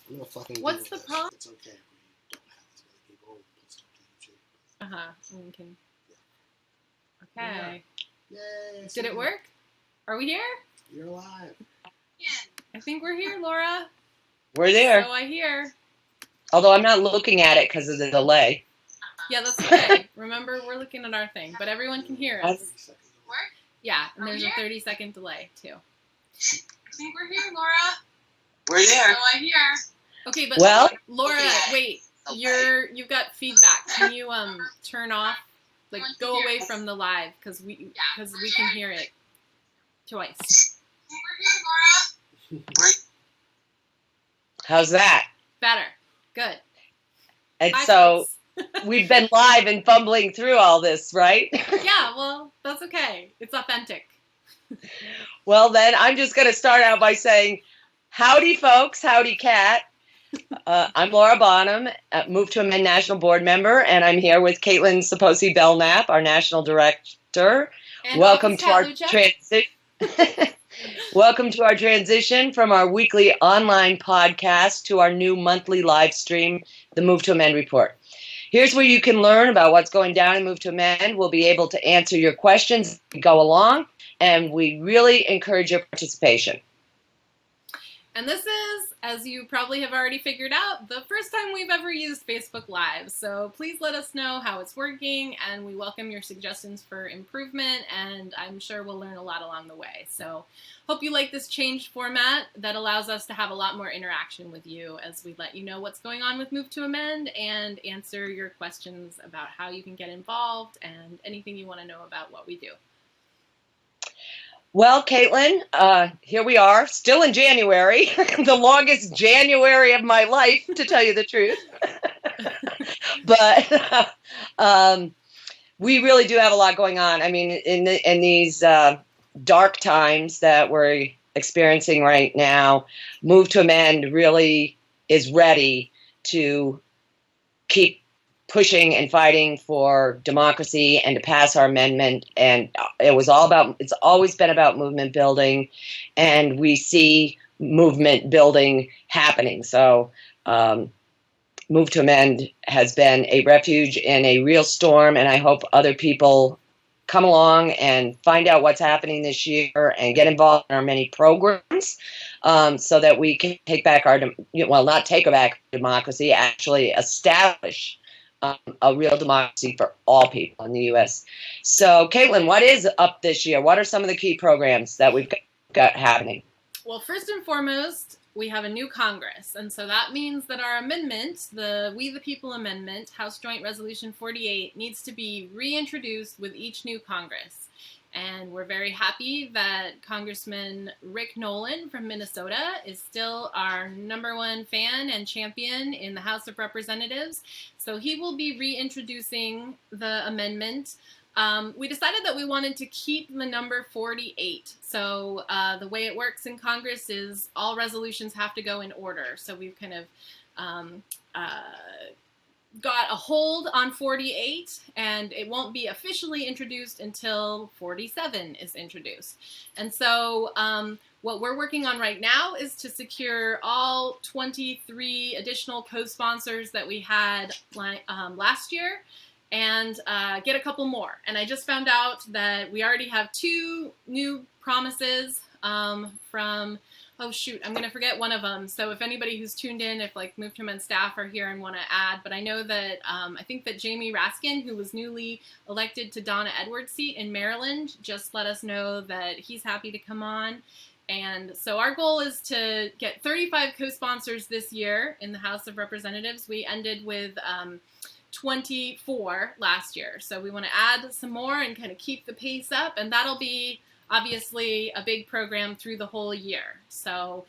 I'm gonna fucking What's the problem? It's okay if we don't have as many people. Put stuff to YouTube. We can. Okay. Yay! Did it work? Are we here? You're alive. I think we're here, Laura. We're there. So I hear. Although I'm not looking at it because of the delay. Yeah, that's okay. Remember, we're looking at our thing, but everyone can hear us. Yeah, and there's a 30-second delay, too. I think we're here, Laura. We're there. So I hear. Okay, but Well, Laura, wait. You've got feedback. Can you turn off, like go away from the live because we can hear it twice. We're here, Laura. How's that? Better. Good. And Hi, so folks. we've been live and fumbling through all this, right? Yeah, well, that's okay. It's authentic. Well, then I'm just going to start out by saying, howdy, folks. Howdy, Kat. I'm Laura Bonham, Move to Amend National Board member, and I'm here with Caitlin Saposi Belknap, our National Director. And Welcome to our transition. Welcome to our transition from our weekly online podcast to our new monthly live stream, the Move to Amend Report. Here's where you can learn about what's going down in Move to Amend. We'll be able to answer your questions as we go along, and we really encourage your participation. And this is, as you probably have already figured out, the first time we've ever used Facebook Live. So please let us know how it's working, and we welcome your suggestions for improvement, and I'm sure we'll learn a lot along the way. So hope you like this changed format that allows us to have a lot more interaction with you as we let you know what's going on with Move to Amend and answer your questions about how you can get involved and anything you want to know about what we do. Well, Caitlin, here we are, still in January, the longest January of my life, to tell you the truth. But we really do have a lot going on. I mean, in these dark times that we're experiencing right now, Move to Amend really is ready to keep pushing and fighting for democracy and to pass our amendment. And it's always been about movement building, and we see movement building happening. So Move to Amend has been a refuge in a real storm, and I hope other people come along and find out what's happening this year and get involved in our many programs so that we can take back not take back democracy, actually establish a real democracy for all people in the U.S. So, Caitlin, what is up this year? What are some of the key programs that we've got happening? Well, first and foremost, we have a new Congress, and so that means that our amendment, the We the People Amendment, House Joint Resolution 48, needs to be reintroduced with each new Congress. And we're very happy that Congressman Rick Nolan from Minnesota is still our #1 fan and champion in the House of Representatives. So he will be reintroducing the amendment. We decided that we wanted to keep the number 48. So the way it works in Congress is all resolutions have to go in order. So we've kind of got a hold on 48, and it won't be officially introduced until 47 is introduced. And so what we're working on right now is to secure all 23 additional co-sponsors that we had last year, and get a couple more. And I just found out that we already have 2 new promises from, oh shoot, I'm going to forget one of them. So if anybody who's tuned in, if like Move to Amend staff are here and want to add, but I know that I think that Jamie Raskin, who was newly elected to Donna Edwards' seat in Maryland, just let us know that he's happy to come on. And so our goal is to get 35 co-sponsors this year in the House of Representatives. We ended with 24 last year. So we want to add some more and kind of keep the pace up, and that'll be obviously a big program through the whole year. So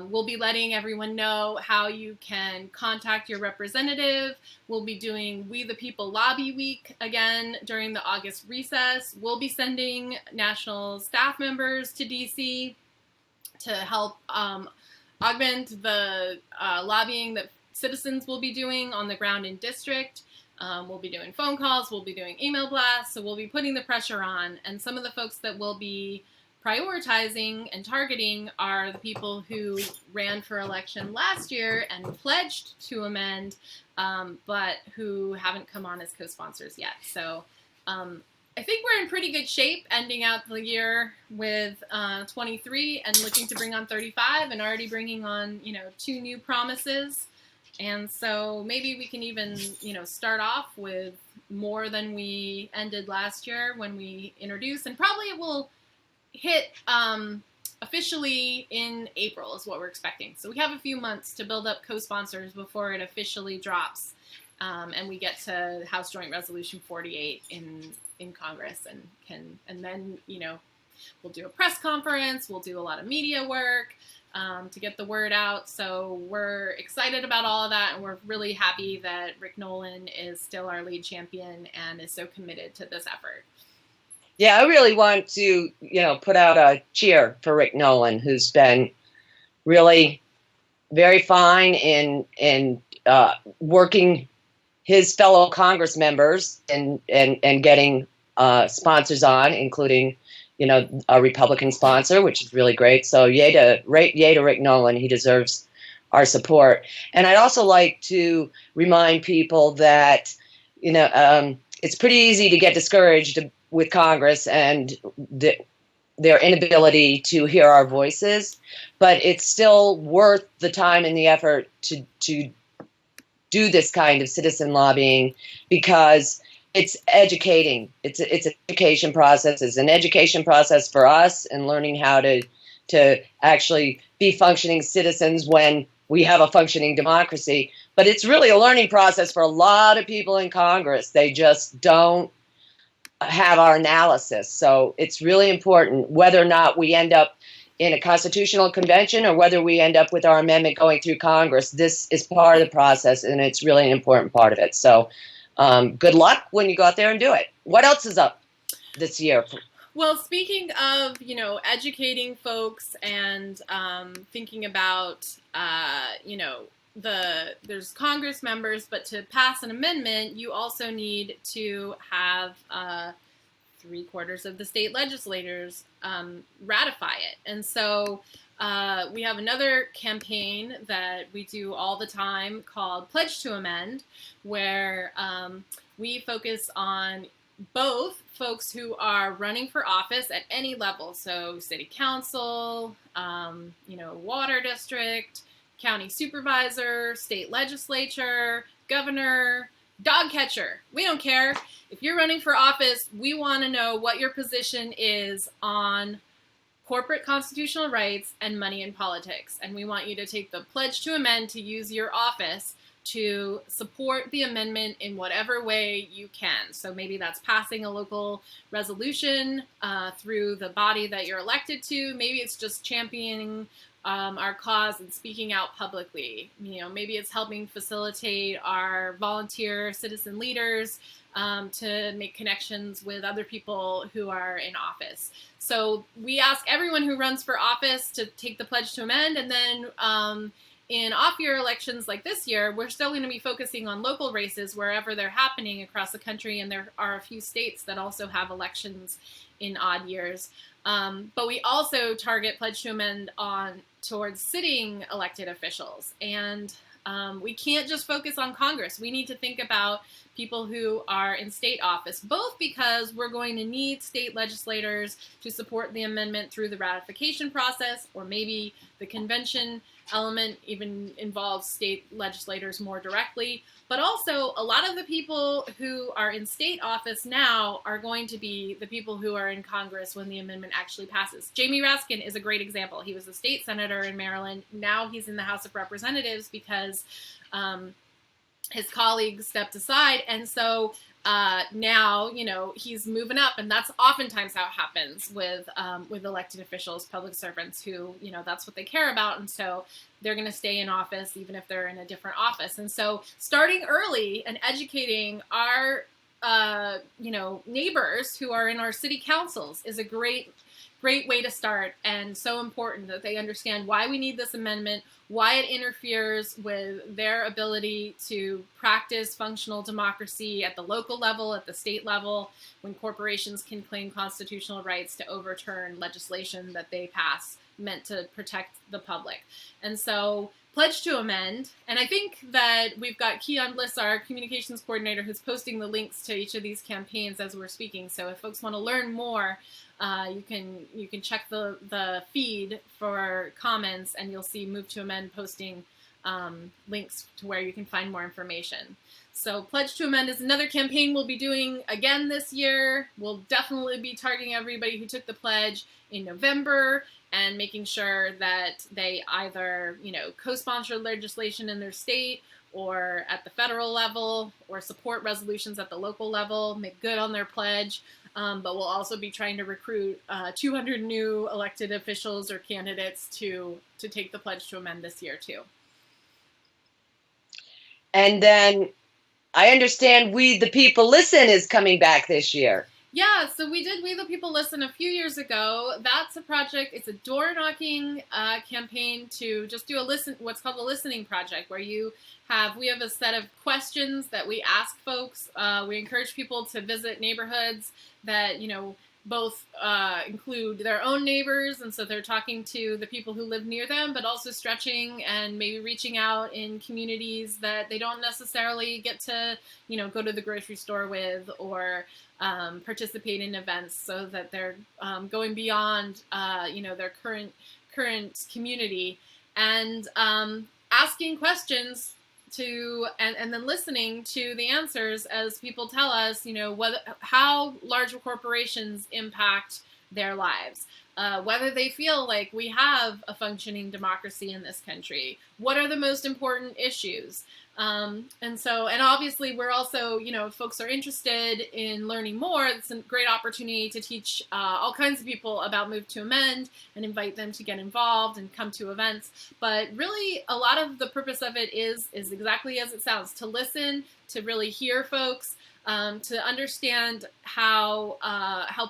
we'll be letting everyone know how you can contact your representative. We'll be doing We the People Lobby Week again during the August recess. We'll be sending national staff members to DC to help augment the lobbying that citizens will be doing on the ground in district. We'll be doing phone calls, we'll be doing email blasts, so we'll be putting the pressure on. And some of the folks that will be prioritizing and targeting are the people who ran for election last year and pledged to amend, but who haven't come on as co-sponsors yet. So I think we're in pretty good shape ending out the year with 23 and looking to bring on 35 and already bringing on, 2 new promises. And so maybe we can even, start off with more than we ended last year when we introduced, and probably it will hit officially in April is what we're expecting. So we have a few months to build up co-sponsors before it officially drops, and we get to House Joint Resolution 48 in Congress, and then we'll do a press conference, we'll do a lot of media work to get the word out. So we're excited about all of that, and we're really happy that Rick Nolan is still our lead champion and is so committed to this effort. Yeah, I really want to, put out a cheer for Rick Nolan, who's been really very fine in working his fellow Congress members and getting sponsors on, including, a Republican sponsor, which is really great. So yay to Rick Nolan. He deserves our support. And I'd also like to remind people that, it's pretty easy to get discouraged with Congress and their inability to hear our voices, but it's still worth the time and the effort to do this kind of citizen lobbying, because it's educating. It's an education process. It's an education process for us and learning how to actually be functioning citizens when we have a functioning democracy. But it's really a learning process for a lot of people in Congress. They just don't have our analysis. So it's really important whether or not we end up in a constitutional convention or whether we end up with our amendment going through Congress. This is part of the process, and it's really an important part of it. So good luck when you go out there and do it. What else is up this year? Well, speaking of, educating folks and thinking about, there's Congress members, but to pass an amendment, you also need to have 3/4 of the state legislators ratify it. And so we have another campaign that we do all the time called Pledge to Amend, where we focus on both folks who are running for office at any level. So city council, water district, county supervisor, state legislature, governor, dog catcher. We don't care. If you're running for office, we want to know what your position is on corporate constitutional rights and money in politics. And we want you to take the pledge to amend to use your office to support the amendment in whatever way you can. So maybe that's passing a local resolution through the body that you're elected to. Maybe it's just championing our cause and speaking out publicly. Maybe it's helping facilitate our volunteer citizen leaders to make connections with other people who are in office. So we ask everyone who runs for office to take the pledge to amend, and then in off-year elections like this year, we're still going to be focusing on local races wherever they're happening across the country, and there are a few states that also have elections in odd years. But we also target pledge to amend towards sitting elected officials. And we can't just focus on Congress. We need to think about people who are in state office, both because we're going to need state legislators to support the amendment through the ratification process, or maybe the convention element even involves state legislators more directly. But also, a lot of the people who are in state office now are going to be the people who are in Congress when the amendment actually passes. Jamie Raskin is a great example. He was a state senator in Maryland. Now he's in the House of Representatives because his colleagues stepped aside. And so now, he's moving up, and that's oftentimes how it happens with elected officials, public servants who, that's what they care about. And so they're going to stay in office even if they're in a different office. And so starting early and educating our, neighbors who are in our city councils is a great great way to start, and so important that they understand why we need this amendment, why it interferes with their ability to practice functional democracy at the local level, at the state level, when corporations can claim constitutional rights to overturn legislation that they pass meant to protect the public. And so pledge to amend. And I think that we've got Keon Bliss, our communications coordinator, who's posting the links to each of these campaigns as we're speaking. So if folks want to learn more, you can check the feed for comments, and you'll see Move to Amend posting links to where you can find more information. So Pledge to Amend is another campaign we'll be doing again this year. We'll definitely be targeting everybody who took the pledge in November and making sure that they either, co-sponsor legislation in their state or at the federal level, or support resolutions at the local level, make good on their pledge. But we'll also be trying to recruit 200 new elected officials or candidates to take the Pledge to Amend this year too. And then I understand We the People Listen is coming back this year. Yeah, so we did We the People Listen a few years ago. That's a project, it's a door-knocking campaign to just do what's called a listening project, where we have a set of questions that we ask folks. We encourage people to visit neighborhoods that, both include their own neighbors, and so they're talking to the people who live near them, but also stretching and maybe reaching out in communities that they don't necessarily get to, go to the grocery store with, or participate in events, so that they're going beyond, their current community, and asking questions and then listening to the answers as people tell us, how large corporations impact their lives, whether they feel like we have a functioning democracy in this country, what are the most important issues. And obviously we're also, if folks are interested in learning more, it's a great opportunity to teach all kinds of people about Move to Amend and invite them to get involved and come to events. But really, a lot of the purpose of it is exactly as it sounds, to listen, to really hear folks, to understand how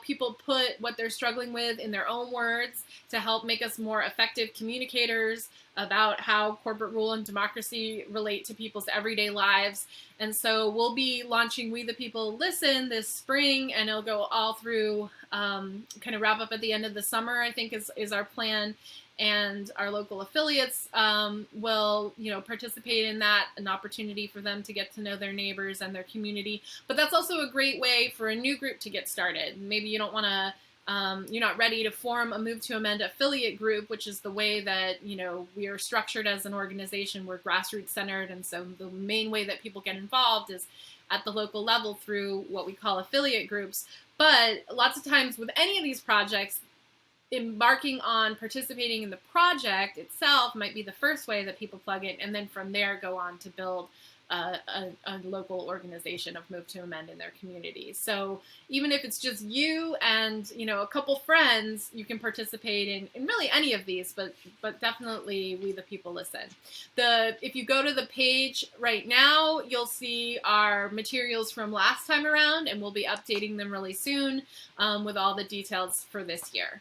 people put what they're struggling with in their own words, to help make us more effective communicators about how corporate rule and democracy relate to people's everyday lives. And so we'll be launching We the People Listen this spring, and it'll go all through, kind of wrap up at the end of the summer, I think is our plan. And our local affiliates will, participate in that, an opportunity for them to get to know their neighbors and their community. But that's also a great way for a new group to get started. Maybe you don't want to, you're not ready to form a Move to Amend affiliate group, which is the way that, we are structured as an organization. We're grassroots centered. And so the main way that people get involved is at the local level through what we call affiliate groups. But lots of times with any of these projects, embarking on participating in the project itself might be the first way that people plug in, and then from there go on to build a local organization of Move to Amend in their community. So even if it's just you and a couple friends, you can participate in really any of these, but definitely We the People Listen. If you go to the page right now, you'll see our materials from last time around, and we'll be updating them really soon with all the details for this year.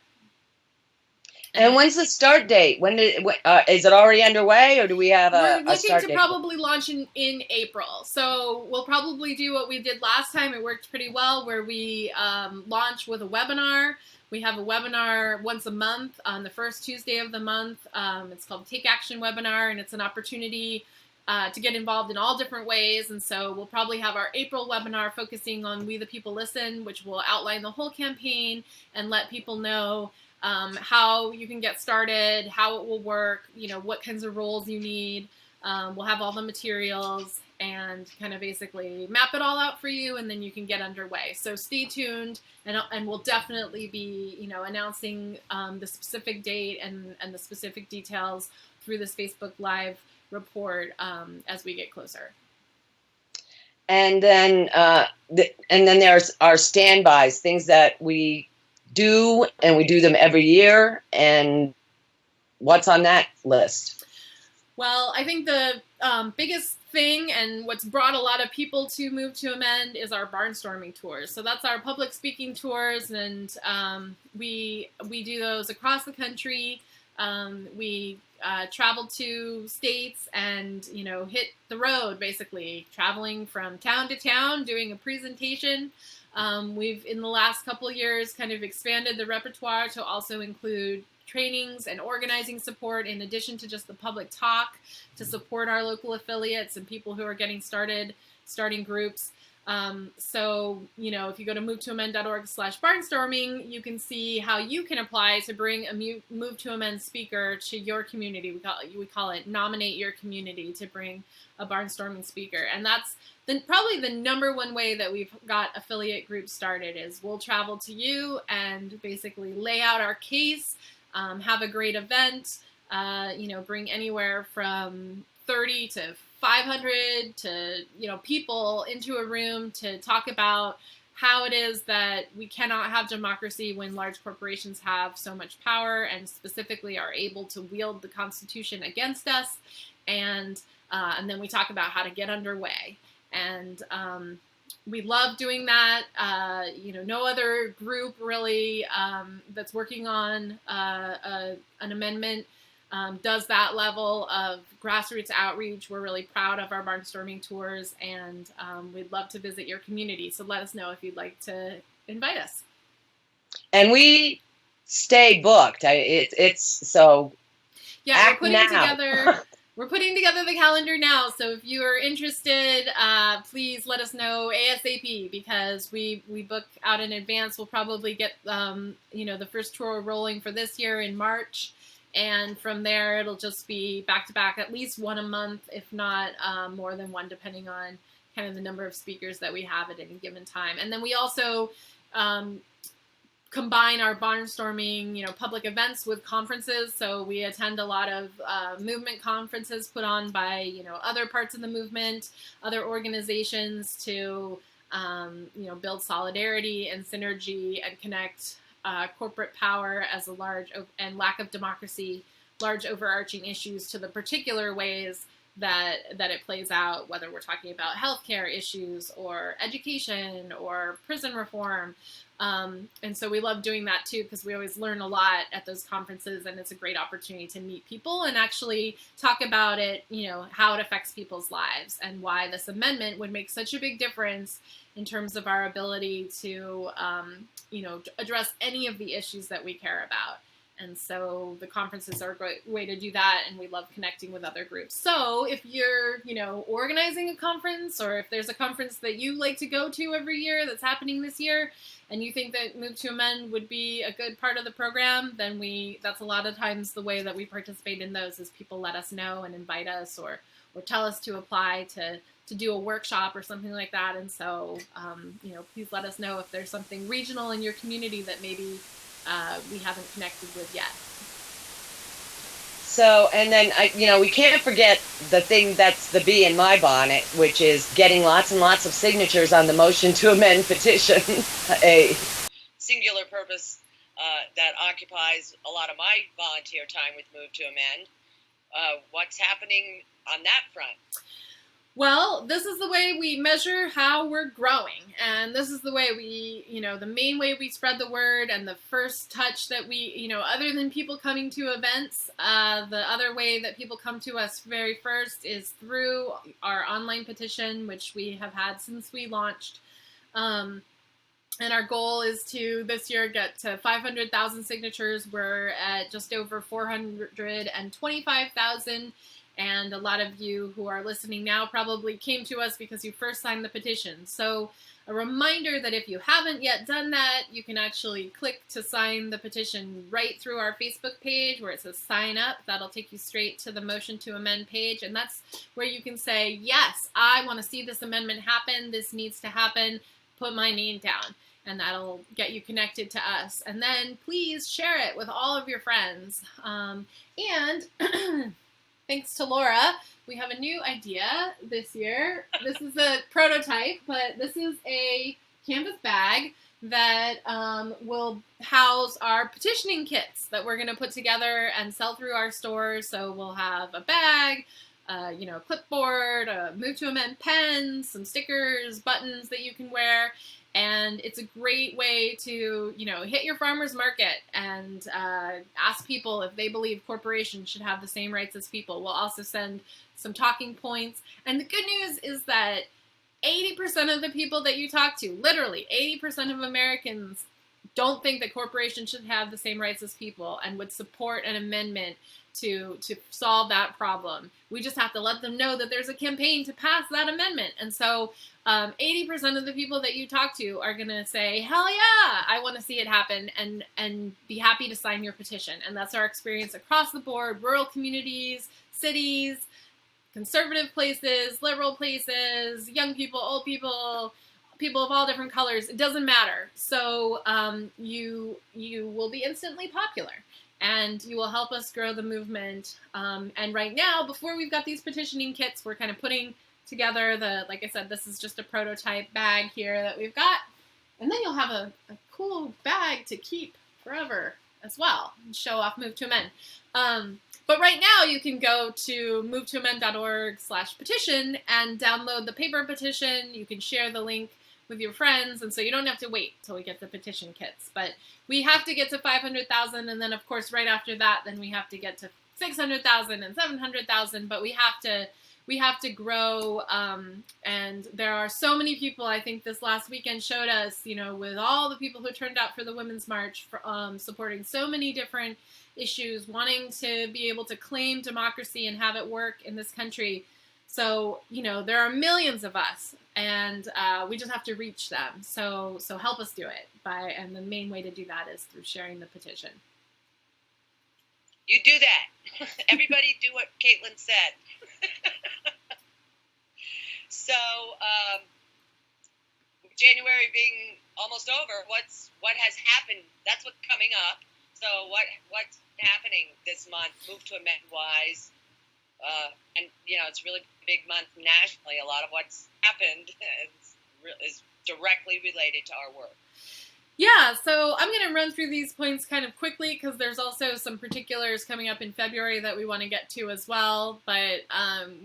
And when's the start date? Is it already underway, or do we have a start date? We're looking to probably launch in April. So we'll probably do what we did last time. It worked pretty well, where we launch with a webinar. We have a webinar once a month on the first Tuesday of the month. It's called Take Action Webinar, and it's an opportunity to get involved in all different ways. And so we'll probably have our April webinar focusing on We the People Listen, which will outline the whole campaign and let people know how you can get started, how it will work, what kinds of roles you need. We'll have all the materials and kind of basically map it all out for you, and then you can get underway. So stay tuned, and we'll definitely be, announcing the specific date and the specific details through this Facebook Live report as we get closer. And then there's our standbys, things that we do, and we do them every year. And what's on that list? Well, I think the biggest thing and what's brought a lot of people to Move to Amend is our barnstorming tours. So that's our public speaking tours, and we do those across the country. We travel to states and hit the road, basically traveling from town to town, doing a presentation. We've in the last couple of years kind of expanded the repertoire to also include trainings and organizing support in addition to just the public talk to support our local affiliates and people who are getting starting groups. So, if you go to movetoamend.org/barnstorming, you can see how you can apply to bring a Move to Amend speaker to your community. We call it nominate your community to bring a barnstorming speaker. And that's probably the number one way that we've got affiliate groups started is we'll travel to you and basically lay out our case, have a great event, bring anywhere from 30 to 500 to people into a room to talk about how it is that we cannot have democracy when large corporations have so much power and specifically are able to wield the Constitution against us, and then we talk about how to get underway. And we love doing that. No other group really that's working on an amendment does that level of grassroots outreach. We're really proud of our barnstorming tours, and we'd love to visit your community. So let us know if you'd like to invite us. And we stay booked. It's so. Yeah, act now. We're putting together the calendar now. So if you are interested, please let us know ASAP because we book out in advance. We'll probably get the first tour rolling for this year in March. And from there, it'll just be back-to-back, at least one a month, if not more than one, depending on kind of the number of speakers that we have at any given time. And then we also combine our barnstorming, public events with conferences. So we attend a lot of movement conferences put on by, other parts of the movement, other organizations to, build solidarity and synergy and connect corporate power as a and lack of democracy, large overarching issues to the particular ways that it plays out, whether we're talking about healthcare issues or education or prison reform. And so we love doing that too, because we always learn a lot at those conferences, and it's a great opportunity to meet people and actually talk about it, how it affects people's lives and why this amendment would make such a big difference in terms of our ability to, address any of the issues that we care about. And so the conferences are a great way to do that, and we love connecting with other groups. So if you're, organizing a conference, or if there's a conference that you like to go to every year that's happening this year, and you think that Move to Amend would be a good part of the program, then that's a lot of times the way that we participate in those is people let us know and invite us or tell us to apply to do a workshop or something like that. And so, please let us know if there's something regional in your community that maybe we haven't connected with yet. So, and then, we can't forget the thing that's the bee in my bonnet, which is getting lots and lots of signatures on the motion to amend petition, a singular purpose that occupies a lot of my volunteer time with Move to Amend. What's happening on that front? Well, this is the way we measure how we're growing. And this is the way we, the main way we spread the word, and the first touch that we, other than people coming to events, the other way that people come to us very first is through our online petition, which we have had since we launched. And our goal is to, this year, get to 500,000 signatures. We're at just over 425,000. And a lot of you who are listening now probably came to us because you first signed the petition. So a reminder that if you haven't yet done that, you can actually click to sign the petition right through our Facebook page where it says sign up. That'll take you straight to the motion to amend page. And that's where you can say, yes, I want to see this amendment happen. This needs to happen. Put my name down. And that'll get you connected to us. And then please share it with all of your friends. And thanks to Laura, we have a new idea this year. This is a prototype, but this is a canvas bag that will house our petitioning kits that we're going to put together and sell through our stores. So we'll have a bag, a clipboard, a Move to Amend pens, some stickers, buttons that you can wear. And it's a great way to, hit your farmer's market and ask people if they believe corporations should have the same rights as people. We'll also send some talking points. And the good news is that 80% of the people that you talk to, literally 80% of Americans, don't think that corporations should have the same rights as people and would support an amendment to solve that problem. We just have to let them know that there's a campaign to pass that amendment. And so 80% of the people that you talk to are going to say, hell yeah, I want to see it happen, and be happy to sign your petition. And that's our experience across the board: rural communities, cities, conservative places, liberal places, young people, old people, people of all different colors. It doesn't matter. So you will be instantly popular, and you will help us grow the movement. And right now, before we've got these petitioning kits, we're kind of putting together like I said, this is just a prototype bag here that we've got. And then you'll have a cool bag to keep forever as well, and show off Move to Amend. But right now you can go to movetoamend.org/petition and download the paper petition. You can share the link with your friends, and so you don't have to wait till we get the petition kits. But we have to get to 500,000, and then of course right after that, then we have to get to 600,000 and 700,000. But we have to grow, and there are so many people. I think this last weekend showed us, with all the people who turned out for the Women's March, supporting so many different issues, wanting to be able to claim democracy and have it work in this country. So, there are millions of us, and we just have to reach them. So help us do it and the main way to do that is through sharing the petition. You do that. Everybody do what Caitlin said. So, January being almost over, what has happened? That's what's coming up. So what's happening this month, Move to Amend wise? And it's really a big month nationally. A lot of what's happened is directly related to our work. Yeah, so I'm going to run through these points kind of quickly because there's also some particulars coming up in February that we want to get to as well. But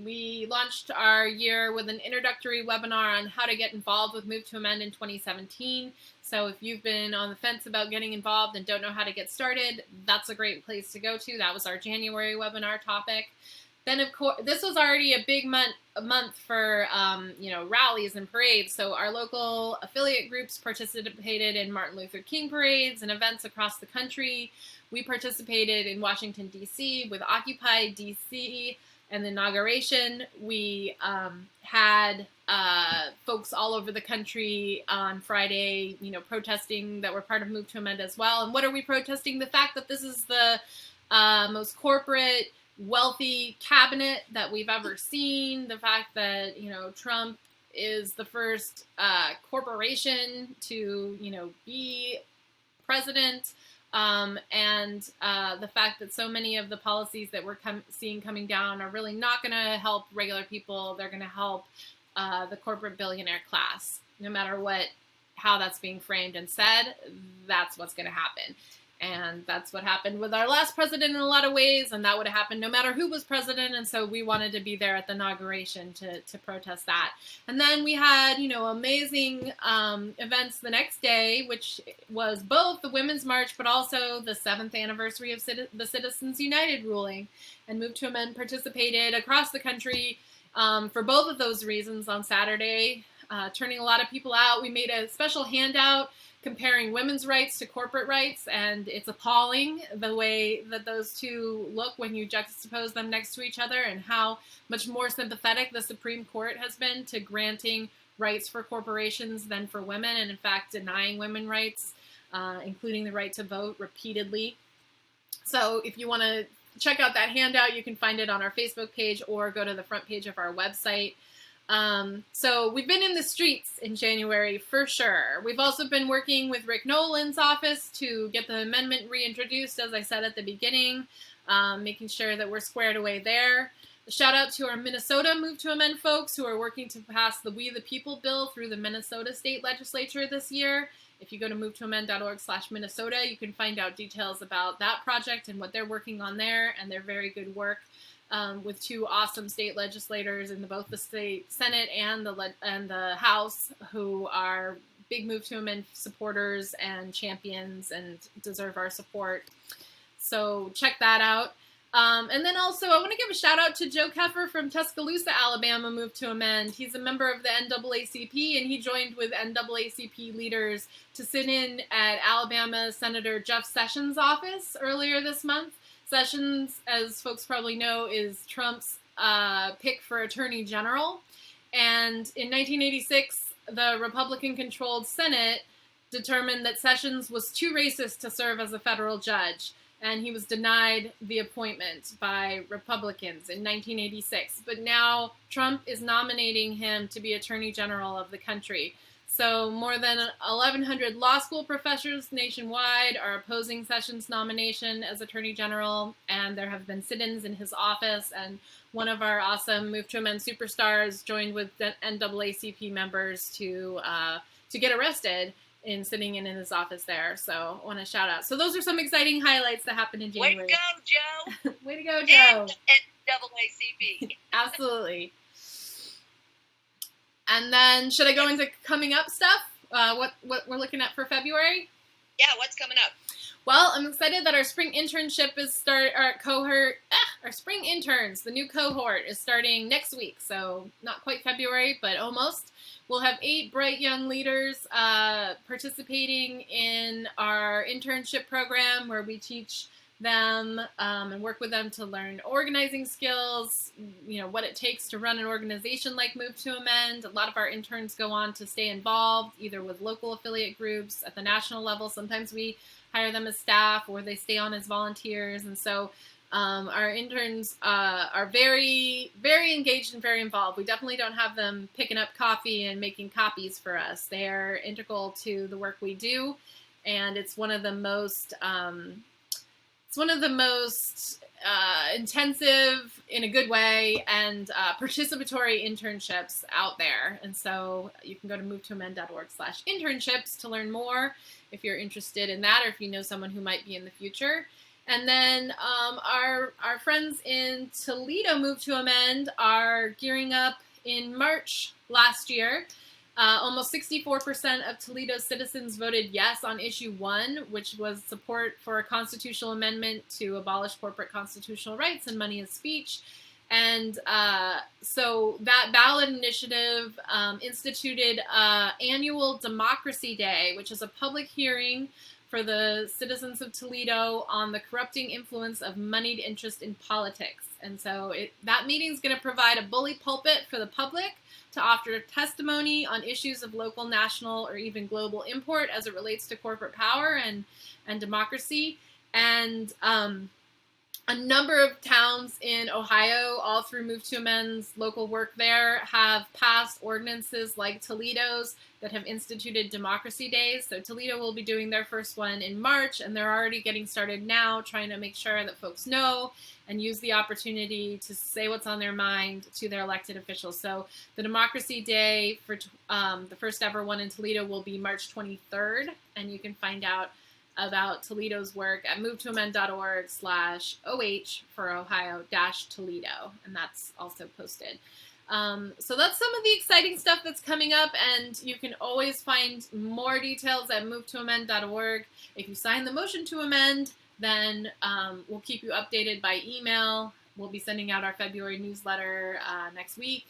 we launched our year with an introductory webinar on how to get involved with Move to Amend in 2017. So if you've been on the fence about getting involved and don't know how to get started, that's a great place to go to. That was our January webinar topic. Then, of course, this was already a big month for, rallies and parades. So our local affiliate groups participated in Martin Luther King parades and events across the country. We participated in Washington, D.C. with Occupy D.C. and the inauguration. We had folks all over the country on Friday, protesting that were part of Move to Amend as well. And what are we protesting? The fact that this is the most corporate, wealthy cabinet that we've ever seen. The fact that, Trump is the first corporation to, be president. And the fact that so many of the policies that we're seeing coming down are really not going to help regular people. They're going to help the corporate billionaire class. No matter how that's being framed and said, that's what's going to happen. And that's what happened with our last president in a lot of ways, and that would have happened no matter who was president, and so we wanted to be there at the inauguration to protest that. And then we had, amazing events the next day, which was both the Women's March, but also the 7th anniversary of the Citizens United ruling, and Move to Amend participated across the country for both of those reasons on Saturday, turning a lot of people out. We made a special handout comparing women's rights to corporate rights, and it's appalling the way that those two look when you juxtapose them next to each other, and how much more sympathetic the Supreme Court has been to granting rights for corporations than for women, and in fact denying women rights, including the right to vote repeatedly. So if you want to check out that handout, you can find it on our Facebook page or go to the front page of our website. So we've been in the streets in January for sure. We've also been working with Rick Nolan's office to get the amendment reintroduced, as I said at the beginning, making sure that we're squared away there. A shout out to our Minnesota Move to Amend folks who are working to pass the We the People bill through the Minnesota State Legislature this year. If you go to movetoamend.org/Minnesota, you can find out details about that project and what they're working on there, and their very good work with two awesome state legislators in both the state Senate and the House, who are big Move to Amend supporters and champions and deserve our support. So check that out. And then also, I want to give a shout out to Joe Keffer from Tuscaloosa, Alabama, Move to Amend. He's a member of the NAACP, and he joined with NAACP leaders to sit in at Alabama Senator Jeff Sessions' office earlier this month. Sessions, as folks probably know, is Trump's pick for Attorney General. And in 1986, the Republican-controlled Senate determined that Sessions was too racist to serve as a federal judge, and he was denied the appointment by Republicans in 1986. But now Trump is nominating him to be Attorney General of the country. So more than 1,100 law school professors nationwide are opposing Sessions' nomination as Attorney General, and there have been sit-ins in his office, and one of our awesome Move to Amend superstars joined with the NAACP members to get arrested in sitting in his office there. So I want to shout out. So those are some exciting highlights that happened in January. Way to go, Joe. Way to go, Joe. And NAACP. Absolutely. And then, should I go into coming up stuff? What we're looking at for February? Yeah, what's coming up? Well, I'm excited that our spring internship is our spring interns, the new cohort, is starting next week. So not quite February, but almost. We'll have 8 bright young leaders participating in our internship program, where we teach them and work with them to learn organizing skills, what it takes to run an organization like Move to Amend. A lot of our interns go on to stay involved, either with local affiliate groups at the national level. Sometimes we hire them as staff, or they stay on as volunteers. And so our interns are very, very engaged and very involved. We definitely don't have them picking up coffee and making copies for us. They are integral to the work we do, and it's one of the most intensive, in a good way, and participatory internships out there. And so you can go to movetoamend.org/internships to learn more if you're interested in that, or if you know someone who might be in the future. And then our friends in Toledo, Move to Amend, are gearing up in March last year. Almost 64% of Toledo citizens voted yes on issue 1, which was support for a constitutional amendment to abolish corporate constitutional rights and money as speech. And so that ballot initiative instituted annual Democracy Day, which is a public hearing for the citizens of Toledo on the corrupting influence of moneyed interest in politics. And so that meeting is going to provide a bully pulpit for the public to offer testimony on issues of local, national, or even global import as it relates to corporate power and democracy. And a number of towns in Ohio, all through Move to Amend's local work there, have passed ordinances like Toledo's that have instituted Democracy Days. So Toledo will be doing their first one in March, and they're already getting started now, trying to make sure that folks know and use the opportunity to say what's on their mind to their elected officials. So the Democracy Day for the first ever one in Toledo will be March 23rd, and you can find out about Toledo's work at movetoamend.org/OH for Ohio-Toledo, and that's also posted. So that's some of the exciting stuff that's coming up, and you can always find more details at movetoamend.org. If you sign the motion to amend, then we'll keep you updated by email. We'll be sending out our February newsletter next week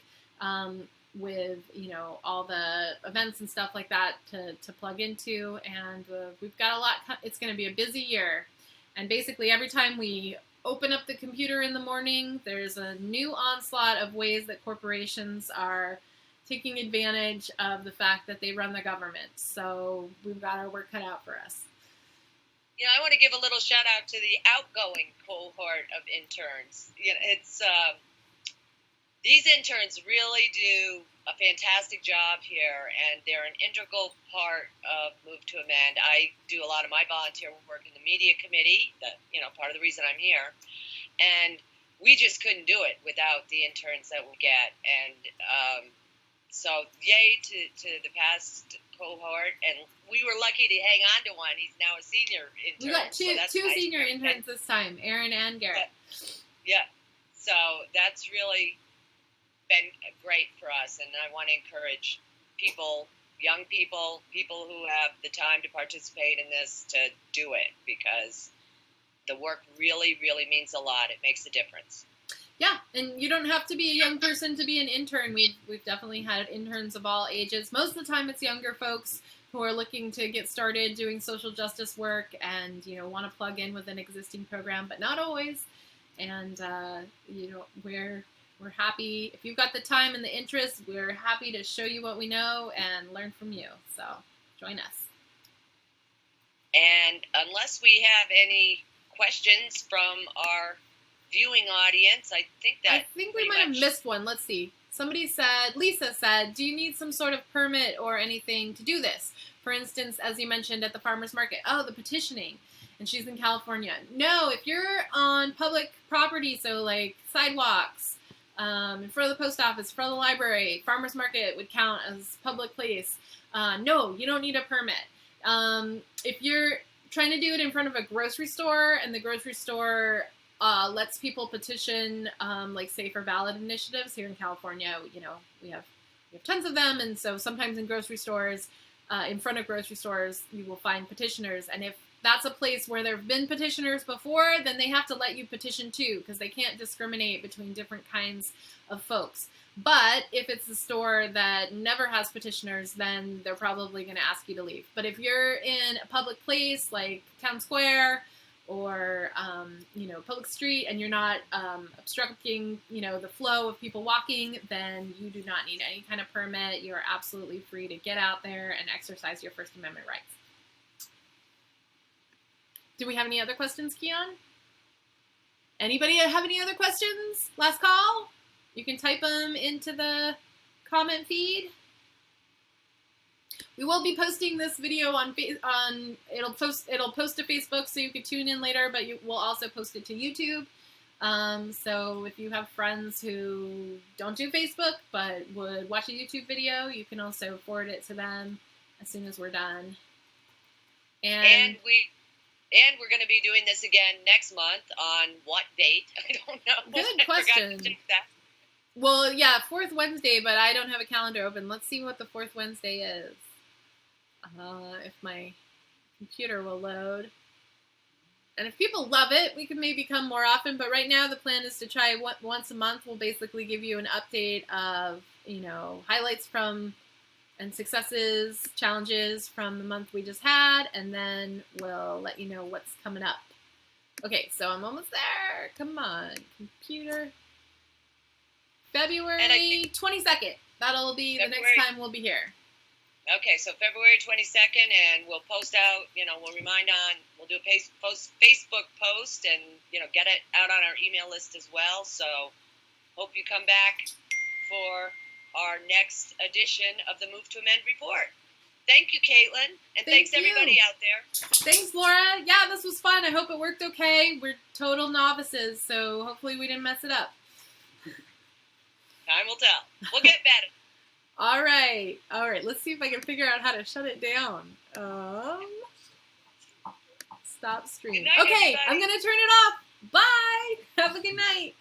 with all the events and stuff like that to plug into, and we've got a lot. It's going to be a busy year, and basically every time we open up the computer in the morning, there's a new onslaught of ways that corporations are taking advantage of the fact that they run the government. So we've got our work cut out for us. I want to give a little shout out to the outgoing cohort of interns. It's these interns really do a fantastic job here, and they're an integral part of Move to Amend. I do a lot of my volunteer work in the media committee, part of the reason I'm here, and we just couldn't do it without the interns that we get. And So yay to the past cohort, and we were lucky to hang on to one. He's now a senior intern. We got two so that's nice. Senior interns this time, Aaron and Garrett. Yeah. So that's really been great for us, and I want to encourage people, young people, people who have the time to participate in this, to do it, because the work really, really means a lot. It makes a difference. Yeah, and you don't have to be a young person to be an intern. We've definitely had interns of all ages. Most of the time it's younger folks who are looking to get started doing social justice work and, want to plug in with an existing program, but not always. And, we're happy. If you've got the time and the interest, we're happy to show you what we know and learn from you. So join us. And unless we have any questions from our viewing audience, I think we might have missed one. Let's see. Lisa said, do you need some sort of permit or anything to do this? For instance, as you mentioned at the farmer's market, the petitioning. And she's in California. No, if you're on public property, so like sidewalks, in front of the post office, in front of the library, farmer's market would count as public place. No, you don't need a permit. If you're trying to do it in front of a grocery store and the grocery store lets people petition, like say for ballot initiatives here in California, we have tons of them. And so sometimes in grocery stores, in front of grocery stores, you will find petitioners. And if that's a place where there have been petitioners before, then they have to let you petition too, because they can't discriminate between different kinds of folks. But if it's a store that never has petitioners, then they're probably going to ask you to leave. But if you're in a public place like town square or, public street, and you're not obstructing, the flow of people walking, then you do not need any kind of permit. You are absolutely free to get out there and exercise your First Amendment rights. Do we have any other questions, Keon? Anybody have any other questions? Last call? You can type them into the comment feed. We will be posting this video it'll post to Facebook, so you can tune in later, but we'll also post it to YouTube. So if you have friends who don't do Facebook but would watch a YouTube video, you can also forward it to them as soon as we're done. And we're going to be doing this again next month on what date? I don't know. Good question. Well, yeah, fourth Wednesday, but I don't have a calendar open. Let's see what the fourth Wednesday is. If my computer will load. And if people love it, we can maybe come more often. But right now, the plan is to try once a month. We'll basically give you an update of, highlights from and successes, challenges from the month we just had, and then we'll let you know what's coming up. Okay, so I'm almost there. Come on, computer. February 22nd. That'll be the next time we'll be here. Okay, so February 22nd, and we'll post out, we'll do a Facebook post and, get it out on our email list as well. So hope you come back for our next edition of the Move to Amend report. Thank you, Caitlin, and thanks everybody out there. Thanks, Laura. Yeah, this was fun. I hope it worked okay. We're total novices, so hopefully we didn't mess it up. Time will tell. We'll get better. All right. Let's see if I can figure out how to shut it down. Stop stream. Good night, okay, everybody. I'm going to turn it off. Bye. Have a good night.